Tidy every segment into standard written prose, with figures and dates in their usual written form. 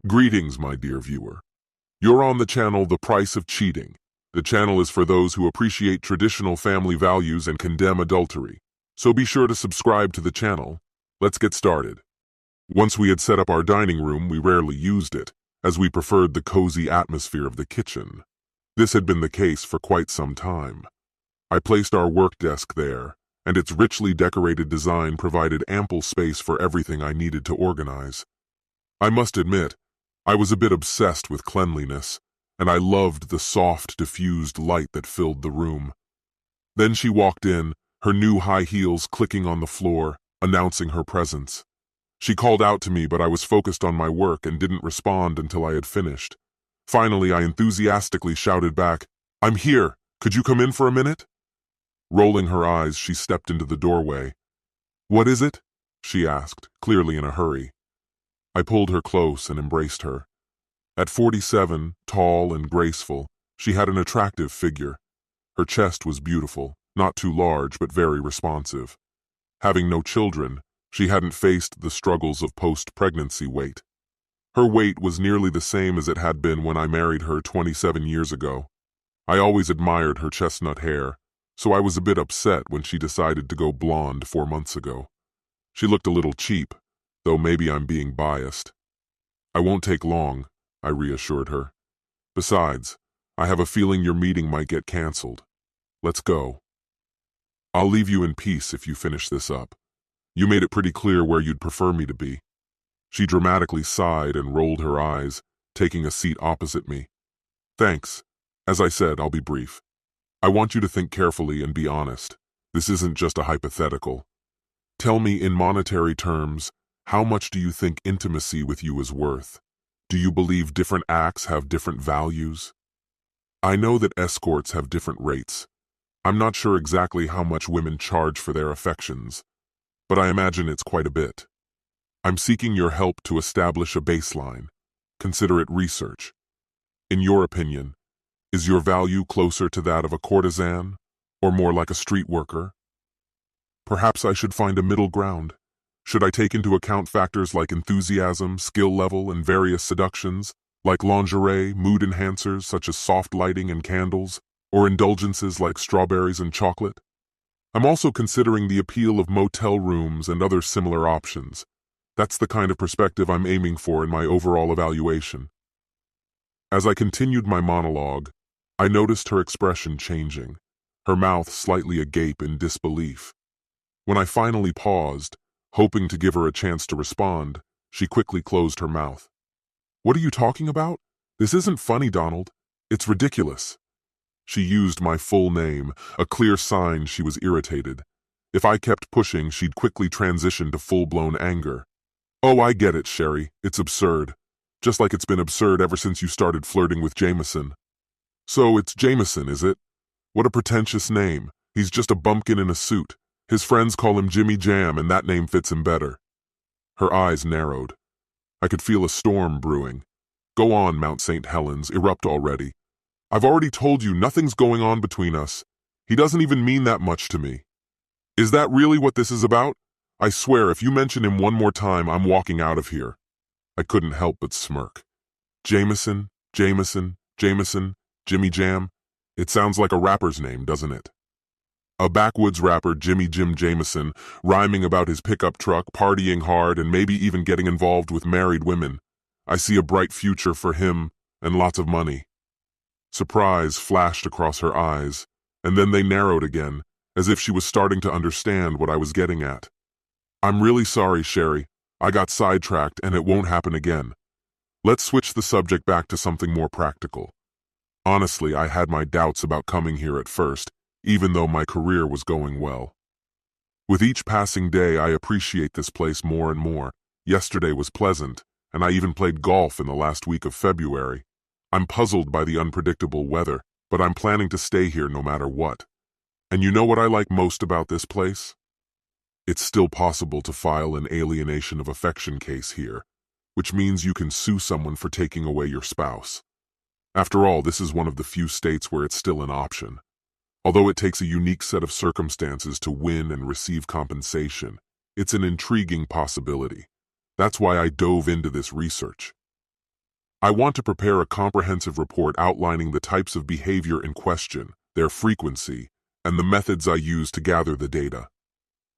Greetings, my dear viewer. You're on the channel The Price of Cheating. The channel is for those who appreciate traditional family values and condemn adultery. So be sure to subscribe to the channel. Let's get started. Once we had set up our dining room, we rarely used it, as we preferred the cozy atmosphere of the kitchen. This had been the case for quite some time. I placed our work desk there, and its richly decorated design provided ample space for everything I needed to organize. I must admit, I was a bit obsessed with cleanliness, and I loved the soft, diffused light that filled the room. Then she walked in, her new high heels clicking on the floor, announcing her presence. She called out to me, but I was focused on my work and didn't respond until I had finished. Finally, I enthusiastically shouted back, "I'm here! Could you come in for a minute?" Rolling her eyes, she stepped into the doorway. "What is it?" she asked, clearly in a hurry. I pulled her close and embraced her. At 47, tall and graceful, she had an attractive figure. Her chest was beautiful, not too large but very responsive. Having no children, she hadn't faced the struggles of post-pregnancy weight. Her weight was nearly the same as it had been when I married her 27 years ago. I always admired her chestnut hair, so I was a bit upset when she decided to go blonde 4 months ago. She looked a little cheap, though maybe I'm being biased. "I won't take long," I reassured her. "Besides, I have a feeling your meeting might get canceled. Let's go. I'll leave you in peace if you finish this up. You made it pretty clear where you'd prefer me to be." She dramatically sighed and rolled her eyes, taking a seat opposite me. "Thanks. As I said, I'll be brief. I want you to think carefully and be honest. This isn't just a hypothetical. Tell me in monetary terms, how much do you think intimacy with you is worth? Do you believe different acts have different values? I know that escorts have different rates. I'm not sure exactly how much women charge for their affections, but I imagine it's quite a bit. I'm seeking your help to establish a baseline. Consider it research. In your opinion, is your value closer to that of a courtesan, or more like a street worker? Perhaps I should find a middle ground. Should I take into account factors like enthusiasm, skill level, and various seductions, like lingerie, mood enhancers such as soft lighting and candles, or indulgences like strawberries and chocolate? I'm also considering the appeal of motel rooms and other similar options. That's the kind of perspective I'm aiming for in my overall evaluation. As I continued my monologue, I noticed her expression changing, her mouth slightly agape in disbelief. When I finally paused, hoping to give her a chance to respond, she quickly closed her mouth. "What are you talking about? This isn't funny, Donald. It's ridiculous." She used my full name, a clear sign she was irritated. If I kept pushing, she'd quickly transition to full-blown anger. "Oh, I get it, Sherry. It's absurd. Just like it's been absurd ever since you started flirting with Jameson." "So it's Jameson, is it? What a pretentious name. He's just a bumpkin in a suit. His friends call him Jimmy Jam, and that name fits him better." Her eyes narrowed. I could feel a storm brewing. "Go on, Mount St. Helens, erupt already. I've already told you nothing's going on between us. He doesn't even mean that much to me. Is that really what this is about? I swear, if you mention him one more time, I'm walking out of here." I couldn't help but smirk. Jameson, Jameson, Jameson, Jimmy Jam. It sounds like a rapper's name, doesn't it? A backwoods rapper, Jimmy Jim Jameson, rhyming about his pickup truck, partying hard, and maybe even getting involved with married women. I see a bright future for him and lots of money. Surprise flashed across her eyes, and then they narrowed again, as if she was starting to understand what I was getting at. "I'm really sorry, Sherry. I got sidetracked and it won't happen again. Let's switch the subject back to something more practical. Honestly, I had my doubts about coming here at first, even though my career was going well. With each passing day, I appreciate this place more and more. Yesterday was pleasant, and I even played golf in the last week of February. I'm puzzled by the unpredictable weather, but I'm planning to stay here no matter what. And you know what I like most about this place? It's still possible to file an alienation of affection case here, which means you can sue someone for taking away your spouse. After all, this is one of the few states where it's still an option. Although it takes a unique set of circumstances to win and receive compensation, it's an intriguing possibility. That's why I dove into this research. I want to prepare a comprehensive report outlining the types of behavior in question, their frequency, and the methods I use to gather the data.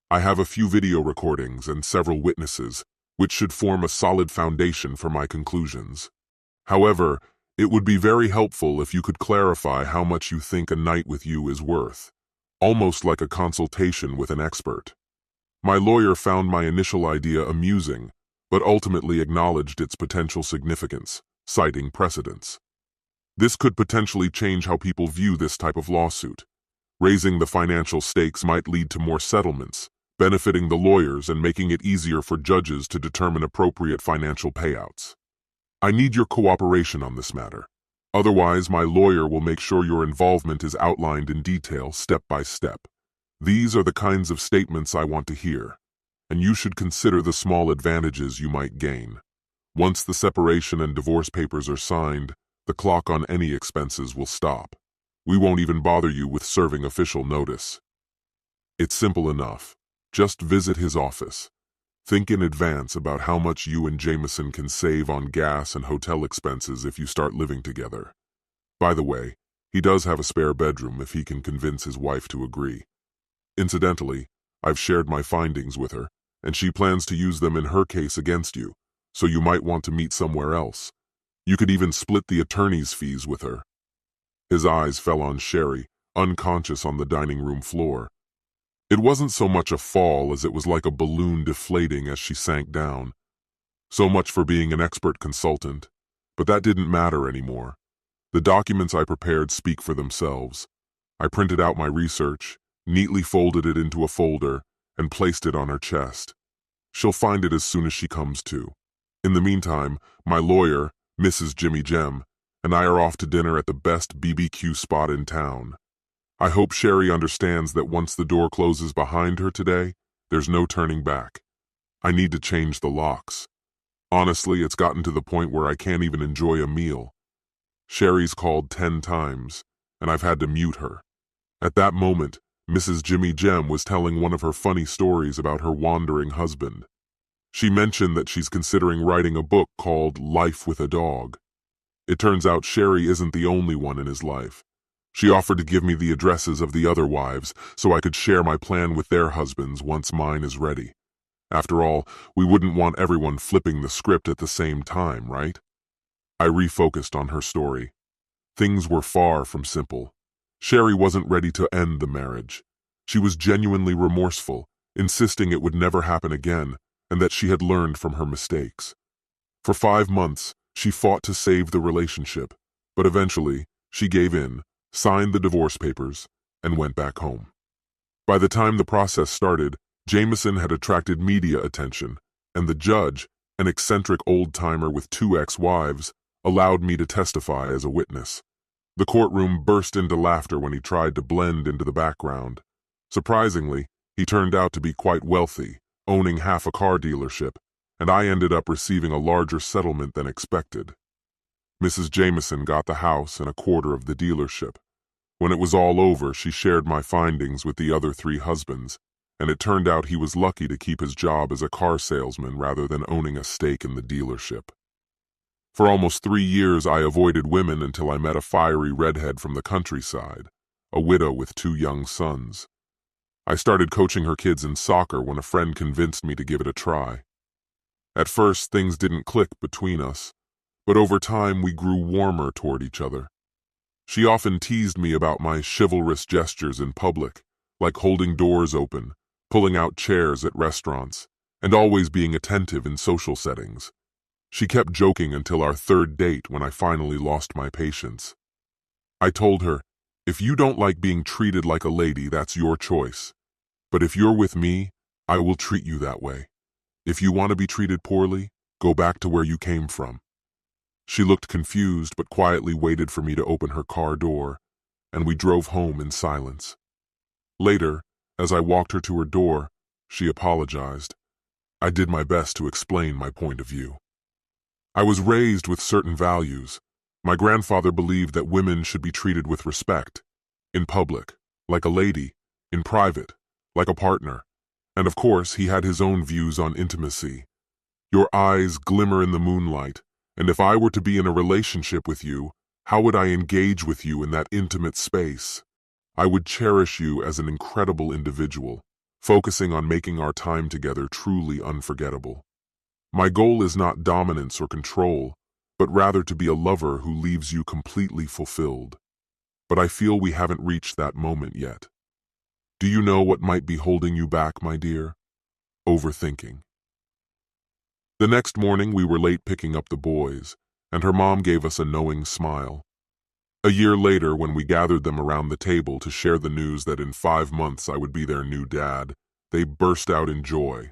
I have a few video recordings and several witnesses, which should form a solid foundation for my conclusions. However, it would be very helpful if you could clarify how much you think a night with you is worth, almost like a consultation with an expert. My lawyer found my initial idea amusing, but ultimately acknowledged its potential significance, citing precedents. This could potentially change how people view this type of lawsuit. Raising the financial stakes might lead to more settlements, benefiting the lawyers and making it easier for judges to determine appropriate financial payouts. I need your cooperation on this matter. Otherwise, my lawyer will make sure your involvement is outlined in detail, step by step. These are the kinds of statements I want to hear, and you should consider the small advantages you might gain. Once the separation and divorce papers are signed, the clock on any expenses will stop. We won't even bother you with serving official notice. It's simple enough. Just visit his office. Think in advance about how much you and Jameson can save on gas and hotel expenses if you start living together. By the way, he does have a spare bedroom if he can convince his wife to agree. Incidentally, I've shared my findings with her, and she plans to use them in her case against you, so you might want to meet somewhere else. You could even split the attorney's fees with her. His eyes fell on Sherry, unconscious on the dining room floor. It wasn't so much a fall as it was like a balloon deflating as she sank down. So much for being an expert consultant, but that didn't matter anymore. The documents I prepared speak for themselves. I printed out my research, neatly folded it into a folder, and placed it on her chest. She'll find it as soon as she comes to. In the meantime, my lawyer, Mrs. Jimmy Jem, and I are off to dinner at the best BBQ spot in town. I hope Sherry understands that once the door closes behind her today, there's no turning back. I need to change the locks. Honestly, it's gotten to the point where I can't even enjoy a meal. Sherry's called 10 times, and I've had to mute her. At that moment, Mrs. Jimmy Jem was telling one of her funny stories about her wandering husband. She mentioned that she's considering writing a book called Life with a Dog. It turns out Sherry isn't the only one in his life. She offered to give me the addresses of the other wives so I could share my plan with their husbands once mine is ready. After all, we wouldn't want everyone flipping the script at the same time, right? I refocused on her story. Things were far from simple. Sherry wasn't ready to end the marriage. She was genuinely remorseful, insisting it would never happen again and that she had learned from her mistakes. For 5 months, she fought to save the relationship, but eventually, she gave in, signed the divorce papers, and went back home. By the time the process started, Jameson had attracted media attention, and the judge, an eccentric old-timer with 2 ex-wives, allowed me to testify as a witness. The courtroom burst into laughter when he tried to blend into the background. Surprisingly, he turned out to be quite wealthy, owning half a car dealership, and I ended up receiving a larger settlement than expected. Mrs. Jameson got the house and a quarter of the dealership. When it was all over, she shared my findings with the other 3 husbands, and it turned out he was lucky to keep his job as a car salesman rather than owning a stake in the dealership. For almost 3 years, I avoided women until I met a fiery redhead from the countryside, a widow with 2 young sons. I started coaching her kids in soccer when a friend convinced me to give it a try. At first, things didn't click between us, but over time we grew warmer toward each other. She often teased me about my chivalrous gestures in public, like holding doors open, pulling out chairs at restaurants, and always being attentive in social settings. She kept joking until our 3rd date when I finally lost my patience. I told her, "If you don't like being treated like a lady, that's your choice. But if you're with me, I will treat you that way. If you want to be treated poorly, go back to where you came from." She looked confused but quietly waited for me to open her car door, and we drove home in silence. Later, as I walked her to her door, she apologized. I did my best to explain my point of view. I was raised with certain values. My grandfather believed that women should be treated with respect, in public, like a lady, in private, like a partner, and of course he had his own views on intimacy. Your eyes glimmer in the moonlight, And if I were to be in a relationship with you, how would I engage with you in that intimate space? I would cherish you as an incredible individual, focusing on making our time together truly unforgettable. My goal is not dominance or control, but rather to be a lover who leaves you completely fulfilled. But I feel we haven't reached that moment yet. Do you know what might be holding you back, my dear? Overthinking. The next morning we were late picking up the boys, and her mom gave us a knowing smile. A year later, when we gathered them around the table to share the news that in 5 months I would be their new dad, they burst out in joy.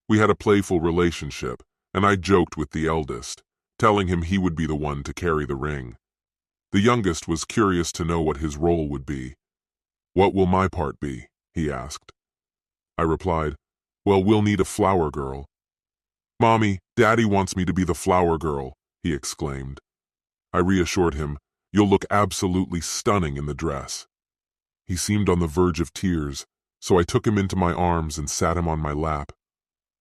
We had a playful relationship, and I joked with the eldest, telling him he would be the one to carry the ring. The youngest was curious to know what his role would be. "What will my part be?" he asked. I replied, "Well, we'll need a flower girl." "Mommy, Daddy wants me to be the flower girl," he exclaimed. I reassured him, "You'll look absolutely stunning in the dress." He seemed on the verge of tears, so I took him into my arms and sat him on my lap.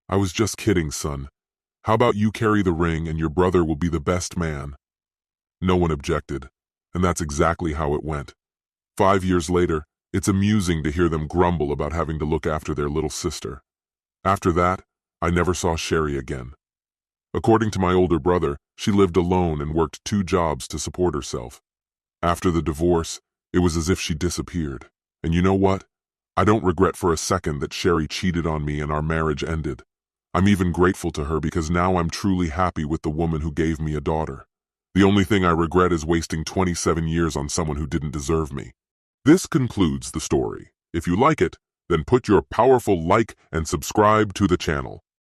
"I was just kidding, son. How about you carry the ring and your brother will be the best man?" No one objected, and that's exactly how it went. 5 years later, it's amusing to hear them grumble about having to look after their little sister. After that, I never saw Sherry again. According to my older brother, she lived alone and worked 2 jobs to support herself. After the divorce, it was as if she disappeared. And you know what? I don't regret for a second that Sherry cheated on me and our marriage ended. I'm even grateful to her because now I'm truly happy with the woman who gave me a daughter. The only thing I regret is wasting 27 years on someone who didn't deserve me. This concludes the story. If you like it, then put your powerful like and subscribe to the channel.